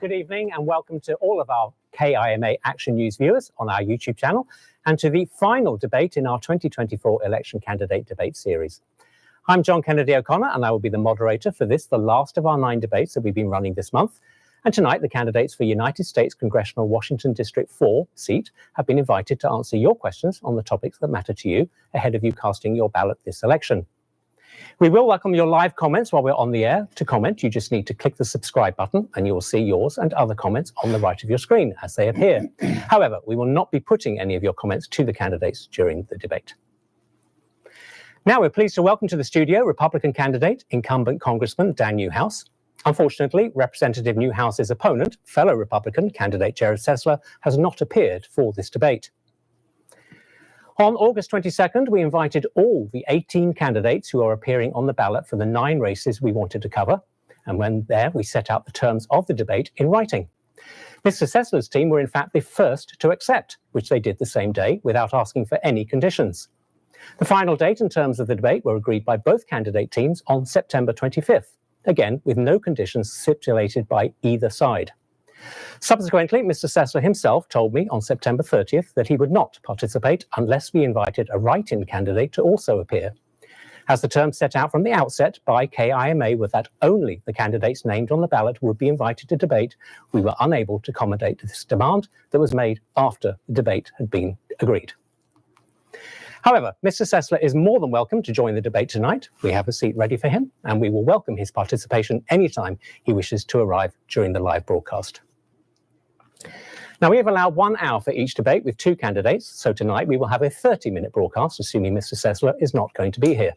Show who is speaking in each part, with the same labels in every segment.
Speaker 1: good evening and welcome to all of our KIMA Action News viewers on our YouTube channel and to the final debate in our 2024 election candidate debate series. I'm John Kennedy O'Connor and I will be the moderator for this, the last of our 9 debates that we've been running this month. And tonight, the candidates for United States Congressional Washington District 4 seat have been invited to answer your questions on the topics that matter to you ahead of you casting your ballot this election. We will welcome your live comments while we're on the air. To comment, you just need to click the subscribe button and you will see yours and other comments on the right of your screen as they appear. However, we will not be putting any of your comments to the candidates during the debate. Now we're pleased to welcome to the studio Republican candidate, incumbent Congressman Dan Newhouse. Unfortunately, Representative Newhouse's opponent, fellow Republican candidate Jared Sessler, has not appeared for this debate. On August 22nd, we invited all the 18 candidates who are appearing on the ballot for the 9 races we wanted to cover. And when there, we set out the terms of the debate in writing. Mr. Sessler's team were in fact the first to accept, which they did the same day without asking for any conditions. The final date and terms of the debate were agreed by both candidate teams on September 25th, again with no conditions stipulated by either side. Subsequently, Mr. Sessler himself told me on September 30th that he would not participate unless we invited a write-in candidate to also appear. As the terms set out from the outset by KIMA were that only the candidates named on the ballot would be invited to debate, we were unable to accommodate this demand that was made after the debate had been agreed. However, Mr. Sessler is more than welcome to join the debate tonight. We have a seat ready for him, and we will welcome his participation anytime he wishes to arrive during the live broadcast. Now, we have allowed 1 hour for each debate with 2 candidates, so tonight we will have a 30-minute broadcast, assuming Mr. Sessler is not going to be here.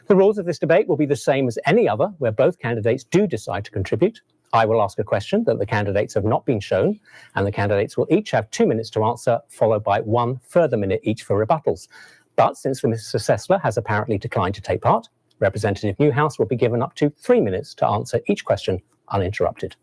Speaker 1: The rules of this debate will be the same as any other, where both candidates do decide to contribute. I will ask a question that the candidates have not been shown, and the candidates will each have 2 minutes to answer, followed by 1 further minute each for rebuttals. But since Mr. Sessler has apparently declined to take part, Representative Newhouse will be given up to 3 minutes to answer each question uninterrupted.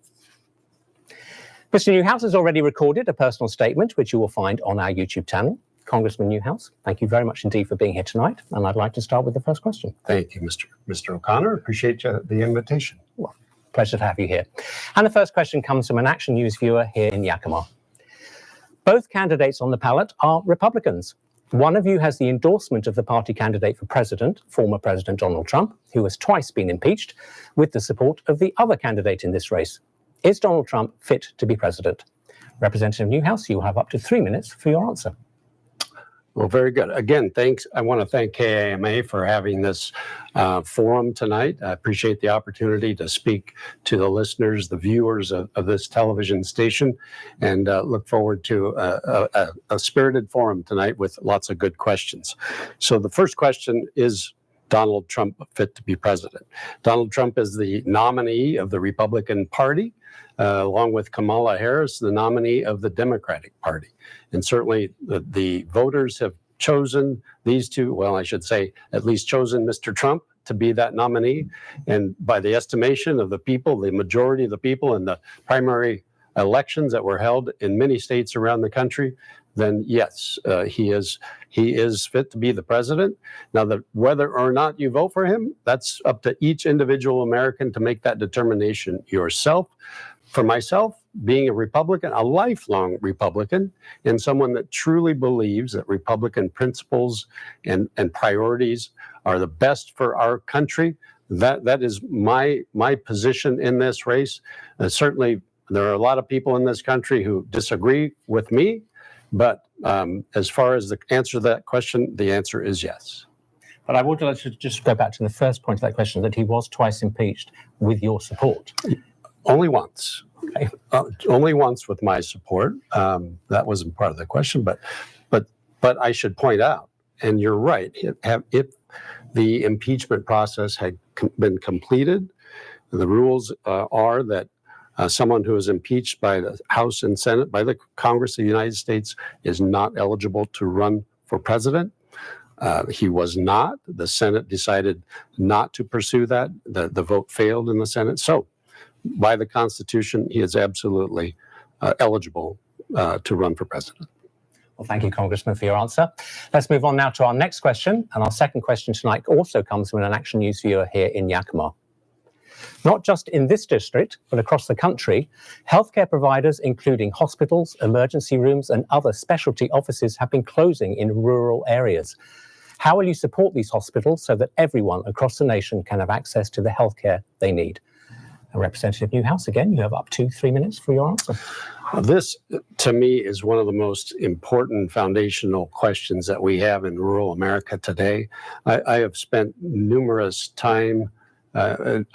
Speaker 1: Mr. Newhouse has already recorded a personal statement, which you will find on our YouTube channel. Congressman Newhouse, thank you very much indeed for being here tonight, and I'd like to start with the first question.
Speaker 2: Thank you, Mr. O'Connor. Appreciate the invitation.
Speaker 1: Well, pleasure to have you here. And the first question comes from an Action News viewer here in Yakima. Both candidates on the ballot are Republicans. One of you has the endorsement of the party candidate for president, former President Donald Trump, who has twice been impeached, with the support of the other candidate in this race. Is Donald Trump fit to be president? Representative Newhouse, you will have up to 3 minutes for your answer.
Speaker 2: Well, very good. Again, thanks. I want to thank KIMA for having this forum tonight. I appreciate the opportunity to speak to the listeners, the viewers of this television station, and look forward to a spirited forum tonight with lots of good questions. So the first question is, Donald Trump fit to be president? Donald Trump is the nominee of the Republican Party, along with Kamala Harris, the nominee of the Democratic Party. And certainly the voters have chosen these two, well, I should say, at least chosen Mr. Trump to be that nominee. And by the estimation of the people, the majority of the people in the primary elections that were held in many states around the country, then yes, he is fit to be the president. Now, whether or not you vote for him, that's up to each individual American to make that determination yourself. For myself, being a Republican, a lifelong Republican, and someone that truly believes that Republican principles and priorities are the best for our country, that is my position in this race. Certainly, there are a lot of people in this country who disagree with me, but as far as the answer to that question, the answer is yes.
Speaker 1: But I would like to just go back to the first point of that question, that he was twice impeached with your support.
Speaker 2: Only once.
Speaker 1: Okay.
Speaker 2: Only once with my support. That wasn't part of the question, but I should point out, and you're right, if the impeachment process had been completed, the rules are that someone who is impeached by the House and Senate, by the Congress of the United States, is not eligible to run for president. He was not. The Senate decided not to pursue that. The vote failed in the Senate. So, by the Constitution, he is absolutely eligible to run for president.
Speaker 1: Well, thank you, Congressman, for your answer. Let's move on now to our next question. And our second question tonight also comes from an Action News viewer here in Yakima. Not just in this district, but across the country, healthcare providers, including hospitals, emergency rooms, and other specialty offices, have been closing in rural areas. How will you support these hospitals so that everyone across the nation can have access to the healthcare they need? Representative Newhouse, again, you have up to 3 minutes for your answer.
Speaker 2: This, to me, is one of the most important foundational questions that we have in rural America today. I have spent numerous time,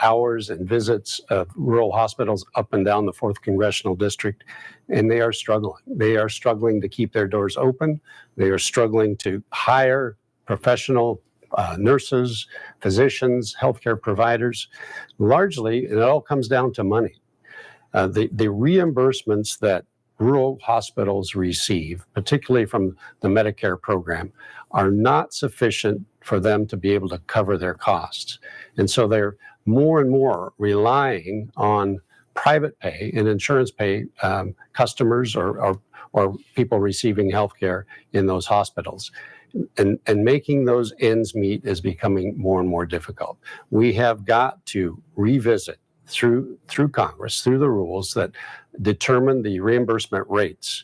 Speaker 2: hours and visits of rural hospitals up and down the 4th Congressional District, and they are struggling. They are struggling to keep their doors open. They are struggling to hire professional nurses, physicians, healthcare providers. Largely, it all comes down to money. The reimbursements that rural hospitals receive, particularly from the Medicare program, are not sufficient for them to be able to cover their costs. And so they're more and more relying on private pay and insurance pay customers or people receiving healthcare in those hospitals. And making those ends meet is becoming more and more difficult. We have got to revisit through Congress, through the rules that determine the reimbursement rates,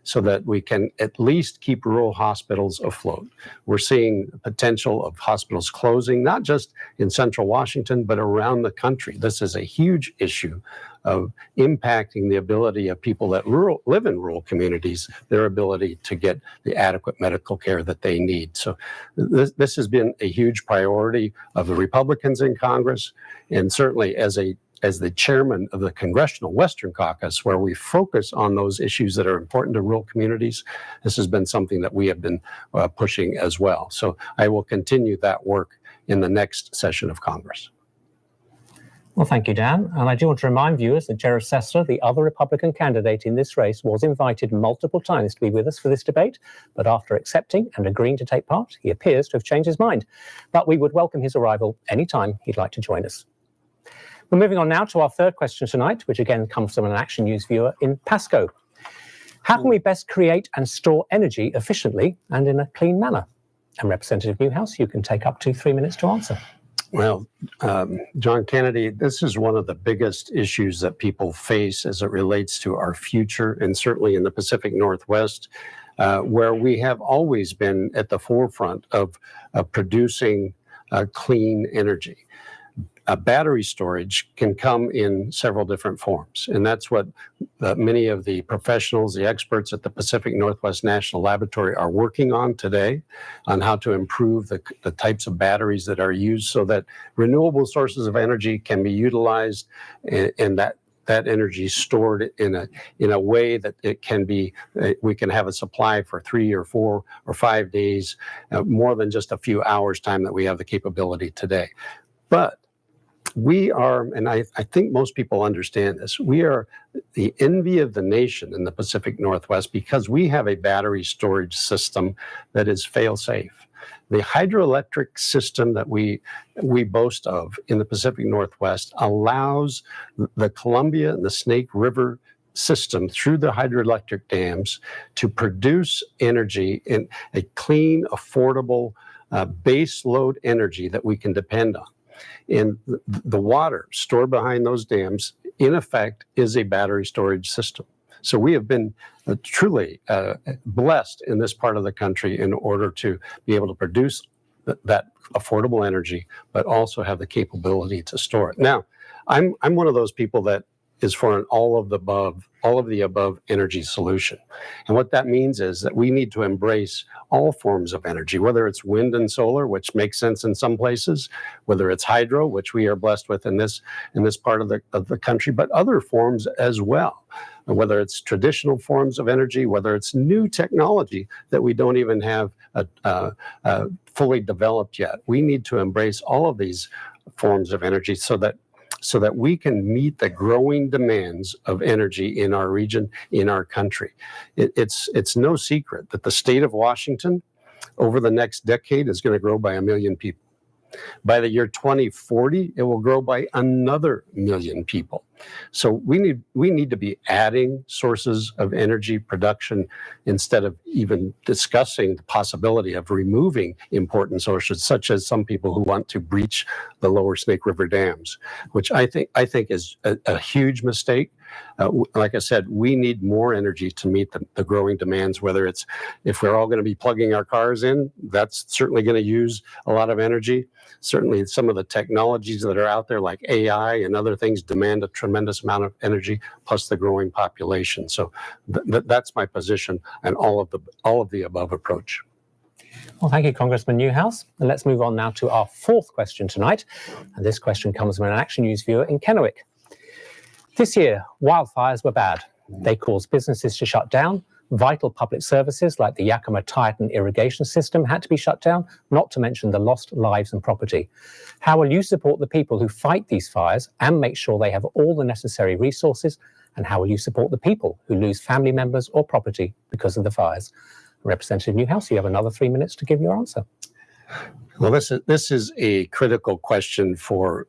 Speaker 2: so that we can at least keep rural hospitals afloat. We're seeing the potential of hospitals closing, not just in central Washington, but around the country. This is a huge issue of impacting the ability of people that live in rural communities, their ability to get the adequate medical care that they need. So this has been a huge priority of the Republicans in Congress, and certainly as the chairman of the Congressional Western Caucus, where we focus on those issues that are important to rural communities, this has been something that we have been pushing as well. So I will continue that work in the next session of Congress.
Speaker 1: Well, thank you, Dan. And I do want to remind viewers that Jared Sessler, the other Republican candidate in this race, was invited multiple times to be with us for this debate. But after accepting and agreeing to take part, he appears to have changed his mind. But we would welcome his arrival anytime he'd like to join us. We're moving on now to our third question tonight, which again comes from an Action News viewer in Pasco. How can we best create and store energy efficiently and in a clean manner? And Representative Newhouse, you can take up to 3 minutes to answer.
Speaker 2: Well, John Kennedy, this is one of the biggest issues that people face as it relates to our future, and certainly in the Pacific Northwest, where we have always been at the forefront of producing clean energy. Battery storage can come in several different forms, and that's what many of the professionals, the experts at the Pacific Northwest National Laboratory are working on today, on how to improve the types of batteries that are used so that renewable sources of energy can be utilized, and that energy stored in a way that it can be, we can have a supply for 3 or 4 or 5 days, more than just a few hours time that we have the capability today. But we are, and I think most people understand this, we are the envy of the nation in the Pacific Northwest because we have a battery storage system that is fail-safe. The hydroelectric system that we boast of in the Pacific Northwest allows the Columbia and the Snake River system through the hydroelectric dams to produce energy in a clean, affordable, base load energy that we can depend on. And the water stored behind those dams, in effect, is a battery storage system. So we have been truly blessed in this part of the country in order to be able to produce that affordable energy, but also have the capability to store it. Now, I'm one of those people that is for an all of the above energy solution. And what that means is that we need to embrace all forms of energy, whether it's wind and solar, which makes sense in some places, whether it's hydro, which we are blessed with in this part of the country, but other forms as well. Whether it's traditional forms of energy, whether it's new technology that we don't even have fully developed yet. We need to embrace all of these forms of energy so that we can meet the growing demands of energy in our region, in our country. It's no secret that the state of Washington over the next decade is going to grow by 1 million people. By the year 2040, it will grow by another 1 million people. So we need to be adding sources of energy production instead of even discussing the possibility of removing important sources, such as some people who want to breach the lower Snake River dams, which I think is a huge mistake. Like I said, we need more energy to meet the growing demands, whether it's if we're all going to be plugging our cars in, that's certainly going to use a lot of energy. Certainly some of the technologies that are out there like AI and other things demand a tremendous amount of energy, plus the growing population. So that's my position on all of the above approach.
Speaker 1: Well, thank you, Congressman Newhouse. And let's move on now to our fourth question tonight. And this question comes from an Action News viewer in Kennewick. This year, wildfires were bad. They caused businesses to shut down. Vital public services like the Yakima Titan irrigation system had to be shut down, not to mention the lost lives and property. How will you support the people who fight these fires and make sure they have all the necessary resources? And how will you support the people who lose family members or property because of the fires? Representative Newhouse, you have another 3 minutes to give your answer.
Speaker 2: Well, this is a critical question for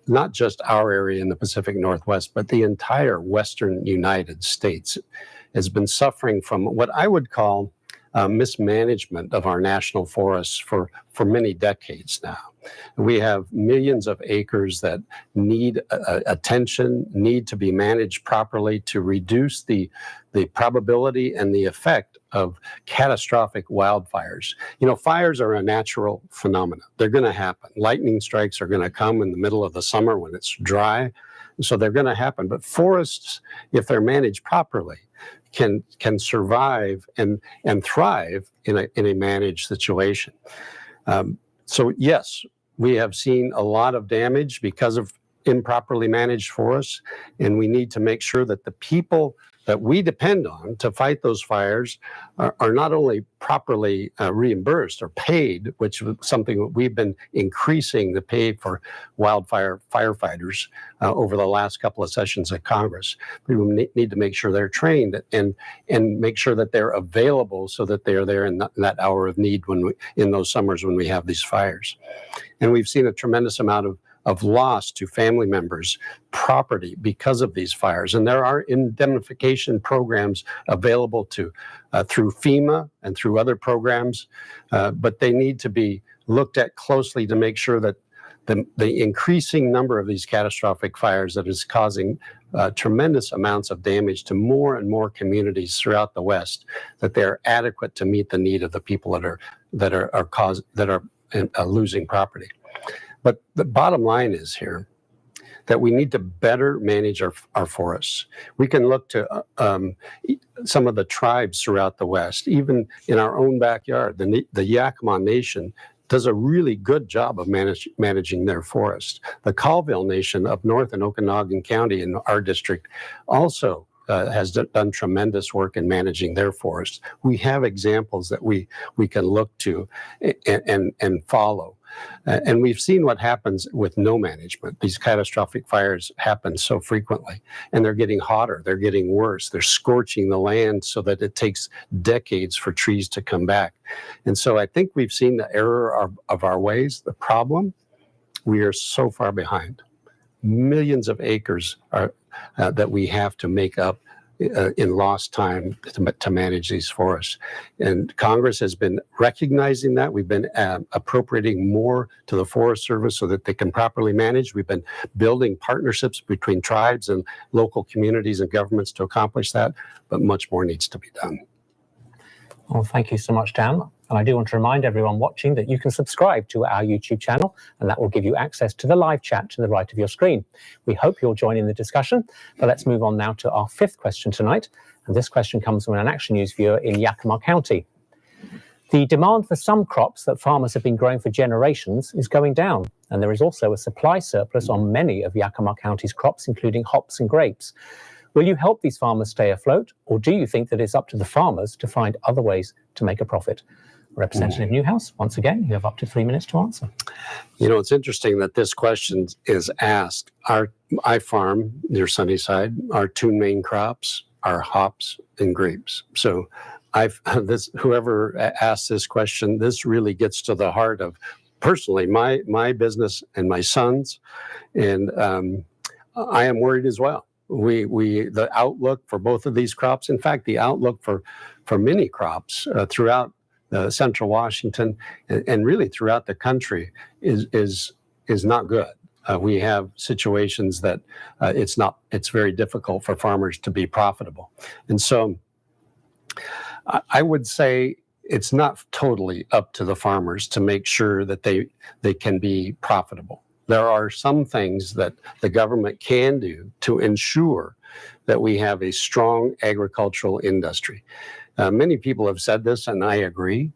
Speaker 2: not just our area in the Pacific Northwest, but the entire Western United States has been suffering from what I would call mismanagement of our national forests for many decades now. We have millions of acres that need attention, need to be managed properly to reduce the probability and the effect of catastrophic wildfires. You know, fires are a natural phenomenon. They're going to happen. Lightning strikes are going to come in the middle of the summer when it's dry. So they're going to happen. But forests, if they're managed properly, can survive and thrive in a managed situation. So yes, we have seen a lot of damage because of improperly managed forests, and we need to make sure that the people that we depend on to fight those fires are not only properly reimbursed or paid, which is something that we've been increasing the pay for wildfire firefighters over the last couple of sessions of Congress. We need to make sure they're trained and make sure that they're available so that they're there in that hour of need in those summers when we have these fires. And we've seen a tremendous amount of loss to family members, property because of these fires. And there are indemnification programs available through FEMA and through other programs, but they need to be looked at closely to make sure that the increasing number of these catastrophic fires that is causing tremendous amounts of damage to more and more communities throughout the West, that they're adequate to meet the need of the people that are losing property. But the bottom line is here that we need to better manage our forests. We can look to some of the tribes throughout the West, even in our own backyard. The Yakima Nation does a really good job of managing their forests. The Colville Nation up north in Okanagan County in our district also has done tremendous work in managing their forests. We have examples that we can look to and follow. And we've seen what happens with no management. These catastrophic fires happen so frequently, and they're getting hotter, they're getting worse, they're scorching the land so that it takes decades for trees to come back. And so I think we've seen the error of our ways. The problem, we are so far behind. Millions of acres that we have to make up in lost time to manage these forests. And Congress has been recognizing that. We've been appropriating more to the Forest Service so that they can properly manage. We've been building partnerships between tribes and local communities and governments to accomplish that, but much more needs to be done.
Speaker 1: Well, thank you so much, Dan. And I do want to remind everyone watching that you can subscribe to our YouTube channel, and that will give you access to the live chat to the right of your screen. We hope you'll join in the discussion, but let's move on now to our fifth question tonight. And this question comes from an Action News viewer in Yakima County. The demand for some crops that farmers have been growing for generations is going down, and there is also a supply surplus on many of Yakima County's crops, including hops and grapes. Will you help these farmers stay afloat, or do you think that it's up to the farmers to find other ways to make a profit? Representative Newhouse, once again, you have up to 3 minutes to answer.
Speaker 2: You know, it's interesting that this question is asked. I farm near Sunnyside. Our two main crops are hops and grapes. So whoever asked this question, this really gets to the heart of personally my business and my son's. And I am worried as well. The outlook for both of these crops, in fact, the outlook for many crops throughout central Washington and really throughout the country is not good. We have situations that it's very difficult for farmers to be profitable. And so I would say it's not totally up to the farmers to make sure that they can be profitable. There are some things that the government can do to ensure that we have a strong agricultural industry. Many people have said this, and I agree.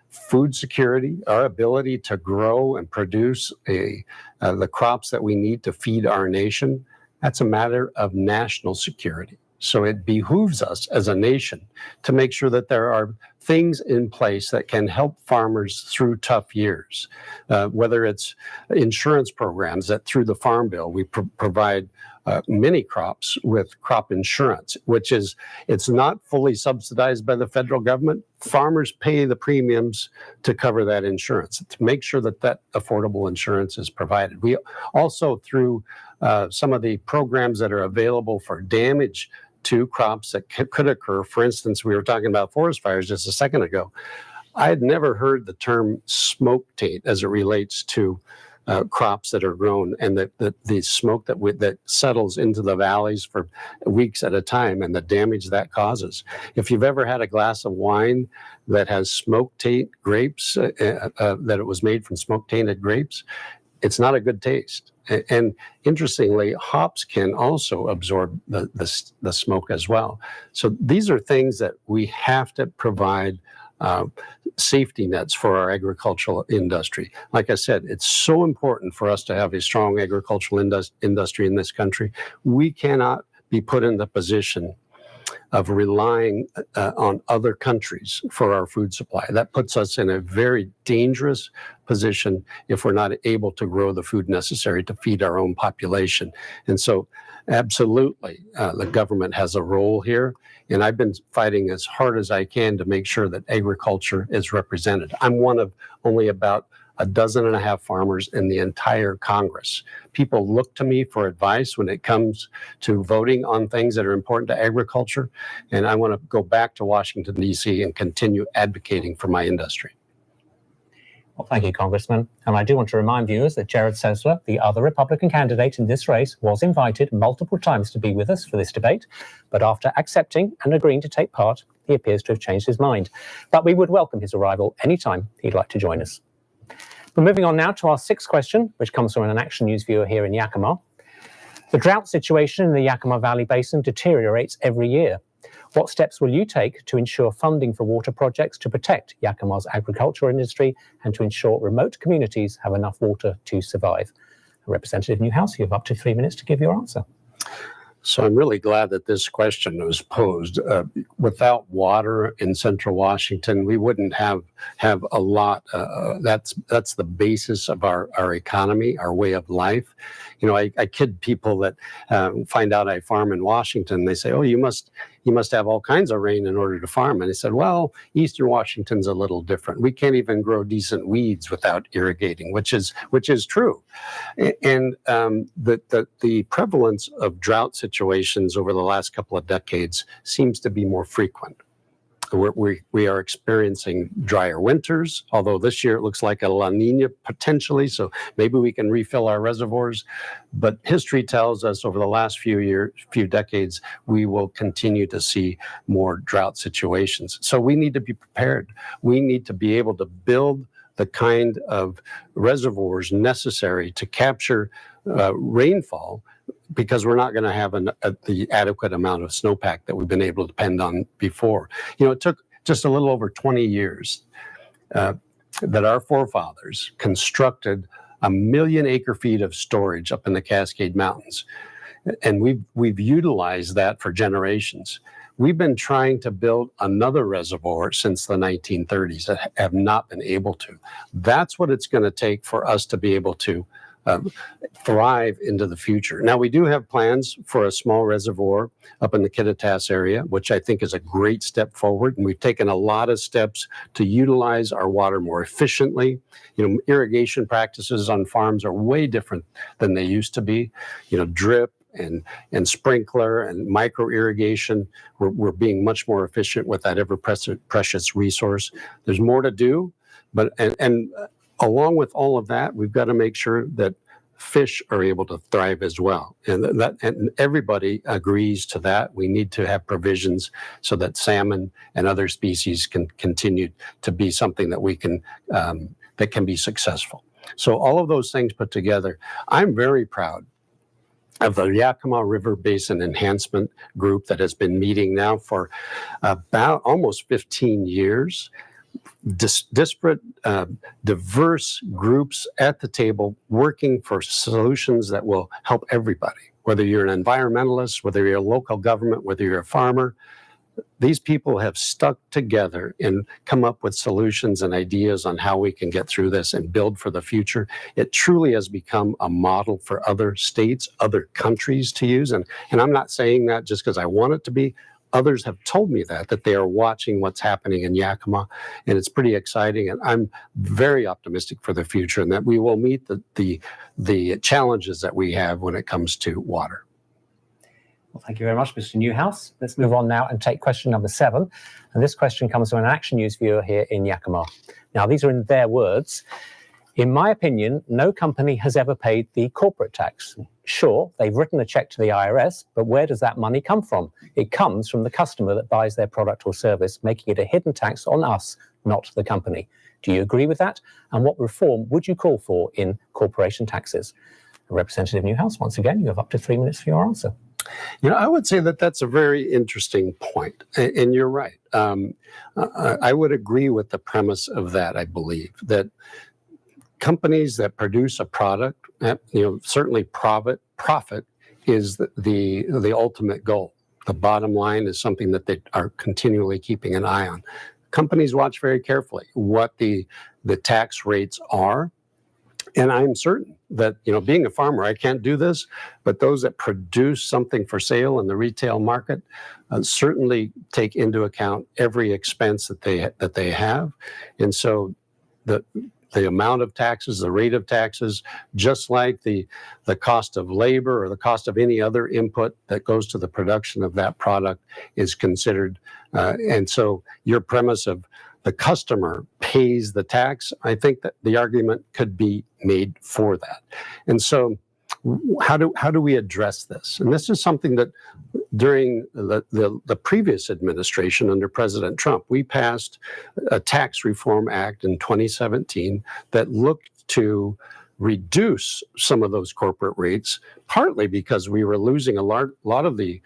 Speaker 2: Food security, our ability to grow and produce the crops that we need to feed our nation, that's a matter of national security. So it behooves us as a nation to make sure that there are things in place that can help farmers through tough years, whether it's insurance programs that through the Farm Bill, we provide many crops with crop insurance, it's not fully subsidized by the federal government. Farmers pay the premiums to cover that insurance, to make sure that affordable insurance is provided. We also, through some of the programs that are available for damage to crops that could occur. For instance, we were talking about forest fires just a second ago. I had never heard the term smoke taint as it relates to crops that are grown, and the smoke that settles into the valleys for weeks at a time, and the damage that causes. If you've ever had a glass of wine that has smoke taint grapes, that it was made from smoke tainted grapes, it's not a good taste. And interestingly, hops can also absorb the smoke as well. So these are things that we have to provide safety nets for our agricultural industry. Like I said, it's so important for us to have a strong agricultural industry in this country. We cannot be put in the position of relying on other countries for our food supply. That puts us in a very dangerous position if we're not able to grow the food necessary to feed our own population. And so absolutely, the government has a role here. And I've been fighting as hard as I can to make sure that agriculture is represented. I'm one of only about 12 farmers in the entire Congress. People look to me for advice when it comes to voting on things that are important to agriculture. And I want to go back to Washington, D.C. and continue advocating for my industry.
Speaker 1: Well, thank you, Congressman. And I do want to remind viewers that Jared Sesler, the other Republican candidate in this race, was invited multiple times to be with us for this debate. But after accepting and agreeing to take part, he appears to have changed his mind. But we would welcome his arrival anytime he'd like to join us. We're moving on now to our sixth question, which comes from an Action News viewer here in Yakima. The drought situation in the Yakima Valley Basin deteriorates every year. What steps will you take to ensure funding for water projects to protect Yakima's agricultural industry and to ensure remote communities have enough water to survive? Representative Newhouse, you have up to 3 minutes to give your answer.
Speaker 2: So I'm really glad that this question was posed. Without water in central Washington, we wouldn't have a lot. That's the basis of our economy, our way of life. You know, I kid people that find out I farm in Washington. They say, "Oh, you must have all kinds of rain in order to farm." And I said, "Well, Eastern Washington's a little different. We can't even grow decent weeds without irrigating," which is true. And the prevalence of drought situations over the last couple of decades seems to be more frequent. We are experiencing drier winters, although this year it looks like a La Nina potentially, so maybe we can refill our reservoirs. But history tells us over the last few decades, we will continue to see more drought situations. So we need to be prepared. We need to be able to build the kind of reservoirs necessary to capture rainfall, because we're not going to have the adequate amount of snowpack that we've been able to depend on before. You know, it took just a little over 20 years that our forefathers constructed 1 million acre feet of storage up in the Cascade Mountains. And we've utilized that for generations. We've been trying to build another reservoir since the 1930s that have not been able to. That's what it's going to take for us to be able to thrive into the future. Now, we do have plans for a small reservoir up in the Kittitas area, which I think is a great step forward. And we've taken a lot of steps to utilize our water more efficiently. Irrigation practices on farms are way different than they used to be. Drip and sprinkler and micro irrigation. We're being much more efficient with that ever precious resource. There's more to do, but and along with all of that, we've got to make sure that fish are able to thrive as well. And everybody agrees to that. We need to have provisions so that salmon and other species can continue to be something that we can that can be successful. So all of those things put together, I'm very proud of the Yakima River Basin Enhancement Group that has been meeting now for about almost 15 years. Disparate, diverse groups at the table working for solutions that will help everybody, whether you're an environmentalist, whether you're a local government, whether you're a farmer. These people have stuck together and come up with solutions and ideas on how we can get through this and build for the future. It truly has become a model for other states, other countries to use. And I'm not saying that just because I want it to be. Others have told me that they are watching what's happening in Yakima, and it's pretty exciting. And I'm very optimistic for the future and that we will meet the challenges that we have when it comes to water.
Speaker 1: Well, thank you very much, Mr. Newhouse. Let's move on now and take question number 7. And this question comes from an Action News viewer here in Yakima. Now, these are in their words. In my opinion, no company has ever paid the corporate tax. Sure, they've written a check to the IRS, but where does that money come from? It comes from the customer that buys their product or service, making it a hidden tax on us, not the company. Do you agree with that? And what reform would you call for in corporation taxes? Representative Newhouse, once again, you have up to 3 minutes for your answer.
Speaker 2: I would say that that's a very interesting point, and you're right. I would agree with the premise of that. I believe that companies that produce a product, certainly profit is the ultimate goal. The bottom line is something that they are continually keeping an eye on. Companies watch very carefully what the tax rates are. And I'm certain that, being a farmer, I can't do this, but those that produce something for sale in the retail market certainly take into account every expense that they have. And so the amount of taxes, the rate of taxes, just like the cost of labor or the cost of any other input that goes to the production of that product is considered. And so your premise of the customer pays the tax, I think that the argument could be made for that. And so how do we address this? And this is something that during the previous administration under President Trump, we passed a tax reform act in 2017 that looked to reduce some of those corporate rates, partly because we were losing a lot of the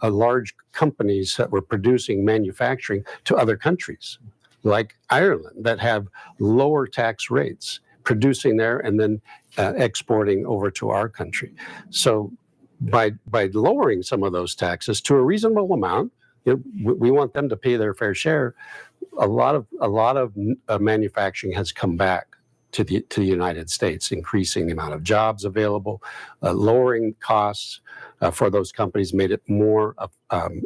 Speaker 2: large companies that were producing manufacturing to other countries, like Ireland, that have lower tax rates, producing there and then exporting over to our country. So by lowering some of those taxes to a reasonable amount, we want them to pay their fair share. A lot of manufacturing has come back to the United States, increasing the amount of jobs available, lowering costs for those companies, made it more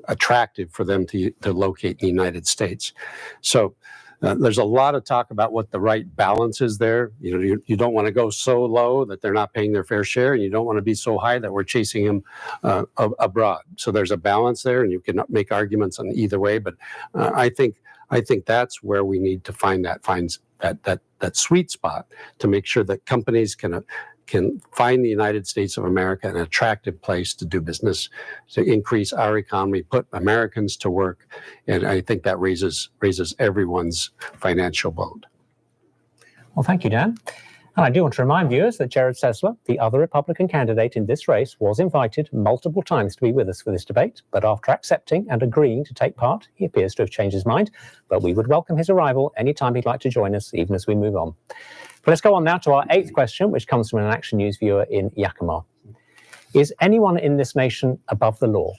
Speaker 2: attractive for them to locate in the United States. So there's a lot of talk about what the right balance is there. You don't want to go so low that they're not paying their fair share, and you don't want to be so high that we're chasing them abroad. So there's a balance there, and you can make arguments on either way. But I think that's where we need to find that sweet spot to make sure that companies can find the United States of America an attractive place to do business, to increase our economy, put Americans to work, and I think that raises everyone's financial boat.
Speaker 1: Well, thank you, Dan. And I do want to remind viewers that Jared Sessler, the other Republican candidate in this race, was invited multiple times to be with us for this debate, but after accepting and agreeing to take part, he appears to have changed his mind. But we would welcome his arrival anytime he'd like to join us, even as we move on. But let's go on now to our 8th question, which comes from an Action News viewer in Yakima. Is anyone in this nation above the law?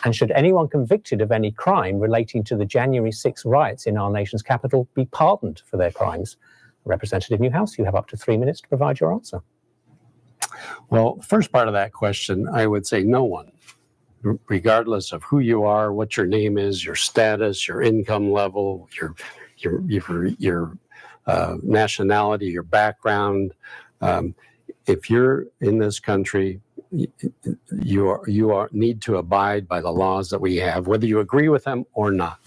Speaker 1: And should anyone convicted of any crime relating to the January 6 riots in our nation's capital be pardoned for their crimes? Representative Newhouse, you have up to 3 minutes to provide your answer.
Speaker 2: Well, first part of that question, I would say no one, regardless of who you are, what your name is, your status, your income level, your nationality, your background. If you're in this country, you need to abide by the laws that we have, whether you agree with them or not.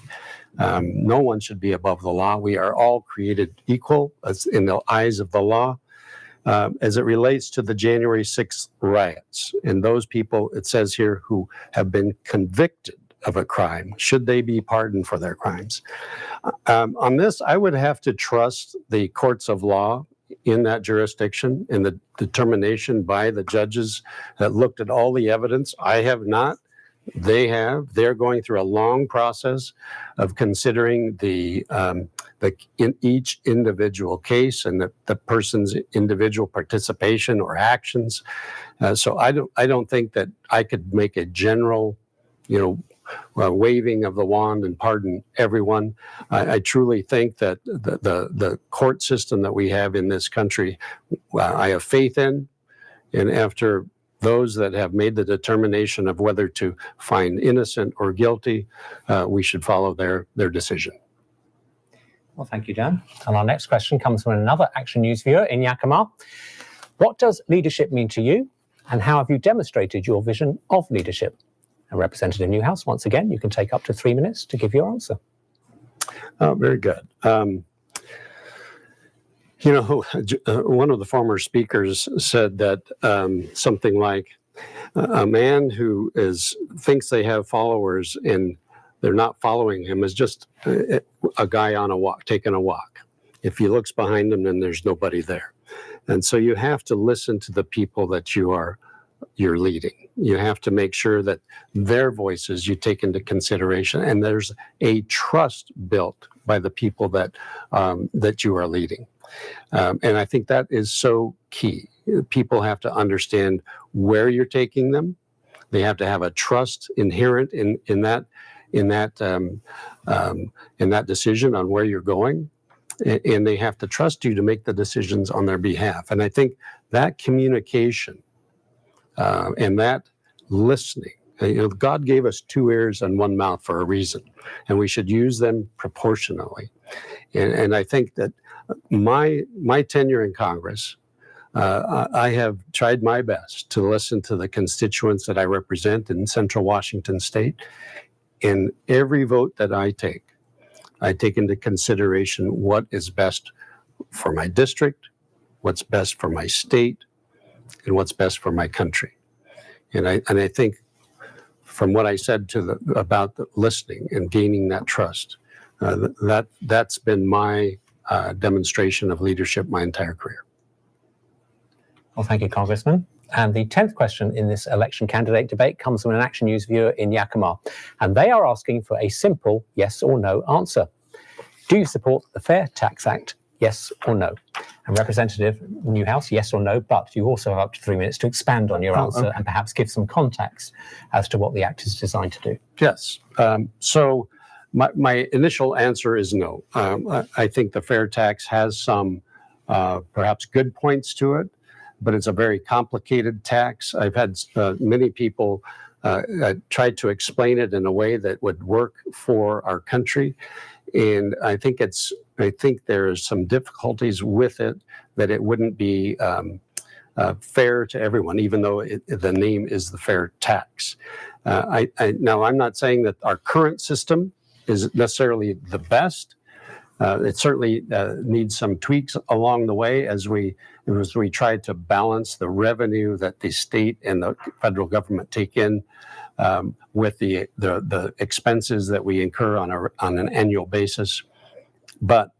Speaker 2: No one should be above the law. We are all created equal as in the eyes of the law. As it relates to the January 6th riots, and those people, it says here, who have been convicted of a crime, should they be pardoned for their crimes? On this, I would have to trust the courts of law in that jurisdiction and the determination by the judges that looked at all the evidence. I have not. They have. They're going through a long process of considering in each individual case and the person's individual participation or actions. So I don't think that I could make a general, waving of the wand and pardon everyone. I truly think that the court system that we have in this country, I have faith in, and after those that have made the determination of whether to find innocent or guilty, we should follow their decision.
Speaker 1: Well, thank you, Dan. And our next question comes from another Action News viewer in Yakima. What does leadership mean to you, and how have you demonstrated your vision of leadership? And Representative Newhouse, once again, you can take up to 3 minutes to give your answer.
Speaker 2: Very good. One of the former speakers said that something like a man who thinks they have followers and they're not following him is just a guy on a walk, taking a walk. If he looks behind him, then there's nobody there. And so you have to listen to the people that you're leading. You have to make sure that their voices you take into consideration, and there's a trust built by the people that you are leading. And I think that is so key. People have to understand where you're taking them. They have to have a trust inherent in that decision on where you're going, and they have to trust you to make the decisions on their behalf. And I think that communication and that listening. God gave us 2 ears and 1 mouth for a reason, and we should use them proportionally. And I think that my tenure in Congress, I have tried my best to listen to the constituents that I represent in Central Washington State. In every vote that I take into consideration what is best for my district, what's best for my state, and what's best for my country. And I think from what I said about the listening and gaining that trust, that's been my demonstration of leadership my entire career.
Speaker 1: Well, thank you, Congressman. And the 10th question in this election candidate debate comes from an Action News viewer in Yakima, and they are asking for a simple yes or no answer. Do you support the Fair Tax Act, yes or no? And Representative Newhouse, yes or no, but you also have up to 3 minutes to expand on your answer and perhaps give some context as to what the act is designed to do.
Speaker 2: Yes. So my initial answer is no. I think the fair tax has some perhaps good points to it, but it's a very complicated tax. I've had many people try to explain it in a way that would work for our country. And I think there's some difficulties with it, that it wouldn't be fair to everyone, even though the name is the fair tax. Now, I'm not saying that our current system is necessarily the best. It certainly needs some tweaks along the way as we try to balance the revenue that the state and the federal government take in with the expenses that we incur on an annual basis. But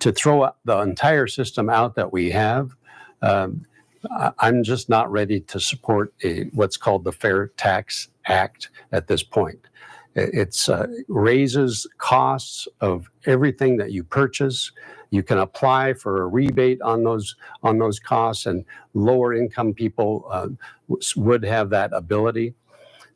Speaker 2: to throw the entire system out that we have, I'm just not ready to support what's called the Fair Tax Act at this point. It raises costs of everything that you purchase. You can apply for a rebate on those costs, and lower income people would have that ability.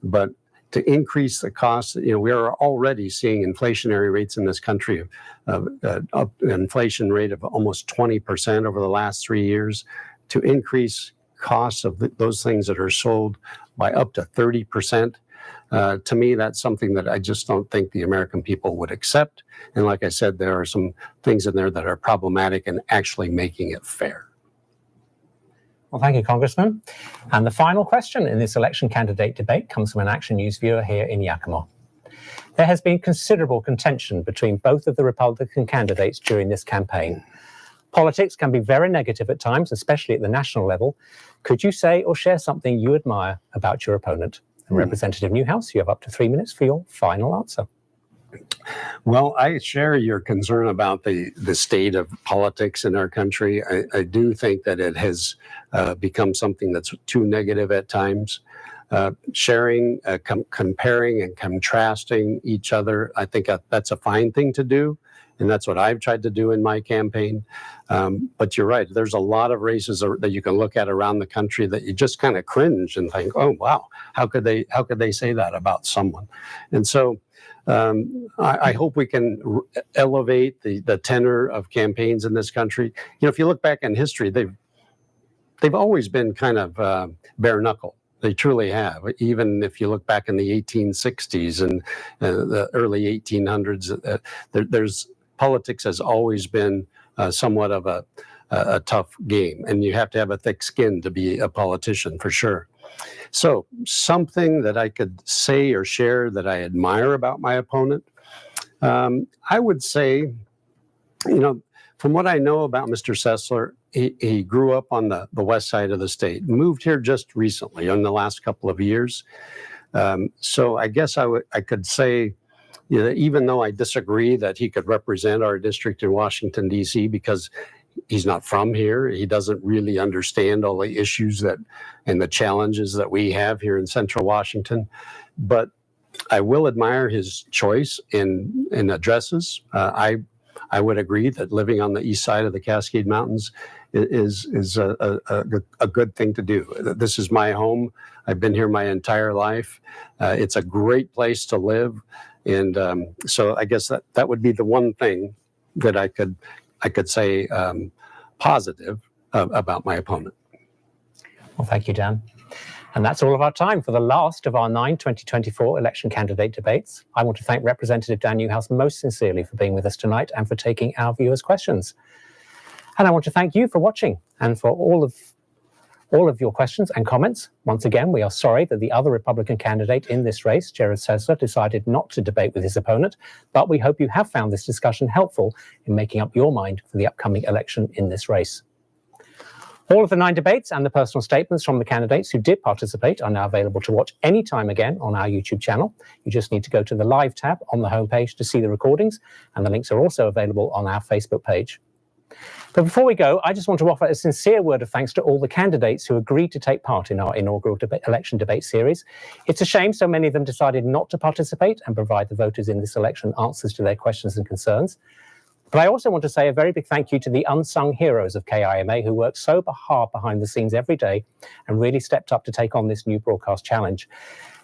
Speaker 2: But to increase the cost, we are already seeing inflationary rates in this country of an inflation rate of almost 20% over the last 3 years. To increase costs of those things that are sold by up to 30%. To me, that's something that I just don't think the American people would accept. And like I said, there are some things in there that are problematic and actually making it fair.
Speaker 1: Well, thank you, Congressman. And the final question in this election candidate debate comes from an Action News viewer here in Yakima. There has been considerable contention between both of the Republican candidates during this campaign. Politics can be very negative at times, especially at the national level. Could you say or share something you admire about your opponent? And Representative Newhouse, you have up to 3 minutes for your final answer.
Speaker 2: Well, I share your concern about the state of politics in our country. I do think that it has become something that's too negative at times. Sharing, comparing and contrasting each other, I think that's a fine thing to do. And that's what I've tried to do in my campaign. But you're right. There's a lot of races that you can look at around the country that you just kind of cringe and think, oh, wow, how could they say that about someone? And so I hope we can elevate the tenor of campaigns in this country. You know, if you look back in history, they've always been kind of bare knuckle. They truly have. Even if you look back in the 1860s and the early 1800s, there's politics has always been somewhat of a tough game, and you have to have a thick skin to be a politician for sure. So something that I could say or share that I admire about my opponent, I would say, you know, from what I know about Mr. Sessler, he grew up on the west side of the state, moved here just recently in the last couple of years. So I guess I could say, you know, even though I disagree that he could represent our district in Washington, D.C., because he's not from here, he doesn't really understand all the issues and the challenges that we have here in Central Washington. But I will admire his choice in addresses. I would agree that living on the east side of the Cascade Mountains is a good thing to do. This is my home. I've been here my entire life. It's a great place to live. And so I guess that would be the one thing that I could say positive about my opponent.
Speaker 1: Well, thank you, Dan. And that's all of our time for the last of our 9 2024 election candidate debates. I want to thank Representative Dan Newhouse most sincerely for being with us tonight and for taking our viewers' questions. And I want to thank you for watching and for all of your questions and comments. Once again, we are sorry that the other Republican candidate in this race, Jared Sessler, decided not to debate with his opponent, but we hope you have found this discussion helpful in making up your mind for the upcoming election in this race. All of the 9 debates and the personal statements from the candidates who did participate are now available to watch anytime again on our YouTube channel. You just need to go to the Live tab on the homepage to see the recordings, and the links are also available on our Facebook page. But before we go, I just want to offer a sincere word of thanks to all the candidates who agreed to take part in our inaugural election debate series. It's a shame so many of them decided not to participate and provide the voters in this election answers to their questions and concerns. But I also want to say a very big thank you to the unsung heroes of KIMA who work so hard behind the scenes every day and really stepped up to take on this new broadcast challenge.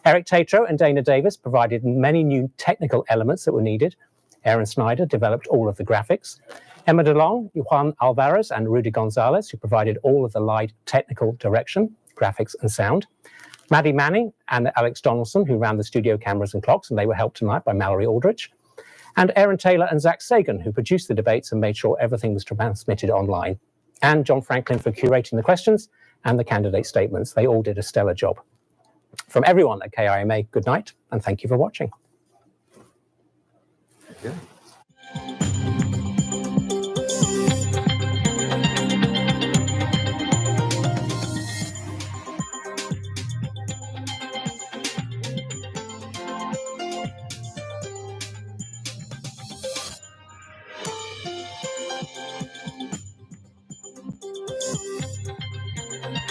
Speaker 1: Eric Tatro and Dana Davis provided many new technical elements that were needed. Aaron Snyder developed all of the graphics. Emma DeLong, Juan Alvarez, and Rudy Gonzalez, who provided all of the live technical direction, graphics, and sound. Maddie Manning and Alex Donaldson, who ran the studio cameras and clocks, and they were helped tonight by Mallory Aldrich. And Aaron Taylor and Zach Sagan, who produced the debates and made sure everything was transmitted online. And John Franklin for curating the questions and the candidate statements. They all did a stellar job. From everyone at KIMA, good night, and thank you for watching.
Speaker 2: Yeah.